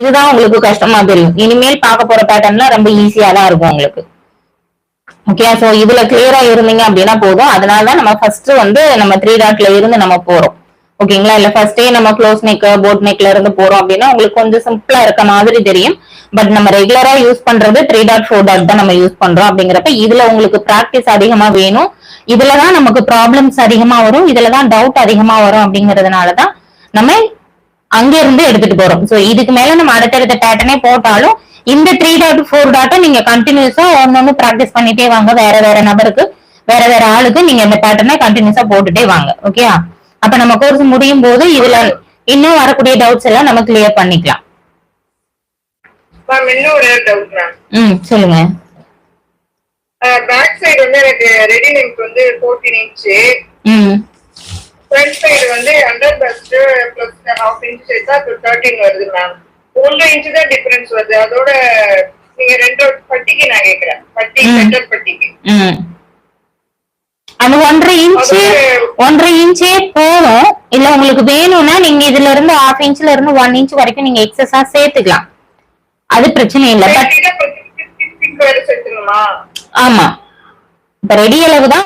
இதுதான் உங்களுக்கு கஷ்டமா தெரியும். இனிமேல் பார்க்க போற பேட்டர்ன்ல ரொம்ப ஈஸியா தான் இருக்கும் உங்களுக்கு. ஓகே, சோ இதுல கிளியரா இருந்தீங்க அப்படின்னா போதும். அதனாலதான் நம்ம ஃபர்ஸ்ட் வந்து நம்ம 3 டாட்ல இருந்து நம்ம போறோம். ஓகேங்களா? இல்ல ஃபர்ஸ்டே நம்ம க்ளோஸ் நெக் போட் நெக்ல இருந்து போறோம் அப்படின்னா உங்களுக்கு கொஞ்சம் சிம்பிளா இருக்க மாதிரி தெரியும். பட் நம்ம ரெகுலரா யூஸ் பண்றது 3 டாட் 4 டாட் தான் நம்ம யூஸ் பண்றோம். அப்படிங்கிறப்ப இதுல உங்களுக்கு பிராக்டிஸ் அதிகமா வேணும். இதுலதான் நமக்கு ப்ராப்ளம்ஸ் அதிகமா வரும், இதுலதான் டவுட் அதிகமா வரும். அப்படிங்கறதுனாலதான் நம்ம அங்க இருந்து எடுத்துட்டு போறோம். சோ இதுக்கு மேல நம்ம அடுத்தடுத்த பேட்டர்னே போட்டாலும் இந்த 3 டாட் 4 டாட்டை நீங்க கண்டினியூஸா ஒன்னொன்னு பிராக்டிஸ் பண்ணிட்டே வாங்க. வேற வேற நபருக்கு வேற வேற ஆளுக்கு நீங்க இந்த பேட்டர்னை கண்டினியூஸா போட்டுட்டே வாங்க. ஓகே, அப்ப நம்ம கோர்ஸ் முடியும் போது இதுல இன்னும் வரக்கூடிய டவுட்ஸ் எல்லாம் நம்ம கிளியர் பண்ணிக்கலாம். சொல்லுங்க. பேக் சைடு வந்து எனக்கு ரெடி நெக் வந்து 14 இன்ச், ஃப்ரண்ட் சைடு வந்து அண்டர் பஸ்ட் பிளஸ் ½ இன்ச் சேர்த்தா 13 வருது மேம். 1 இன்ச் தான் டிஃபரன்ஸ் வருது. அதோட நீங்க 2 பட்டிக்கு நான் கேக்குறேன், பட்டி சென்டர் பட்டிக்கு அந்த 1.5 இன்ச்சே போதும். இல்ல உங்களுக்கு வேணும்னா நீங்க இதுல இருந்து ½ இன்ச்ல இருந்து 1 இன்ச் வரைக்கும் நீங்க எக்ஸஸா சேர்த்துக்கலாம், அது பிரச்சனை இல்ல. ஆமா, இப்ப ரெடி அளவு தான்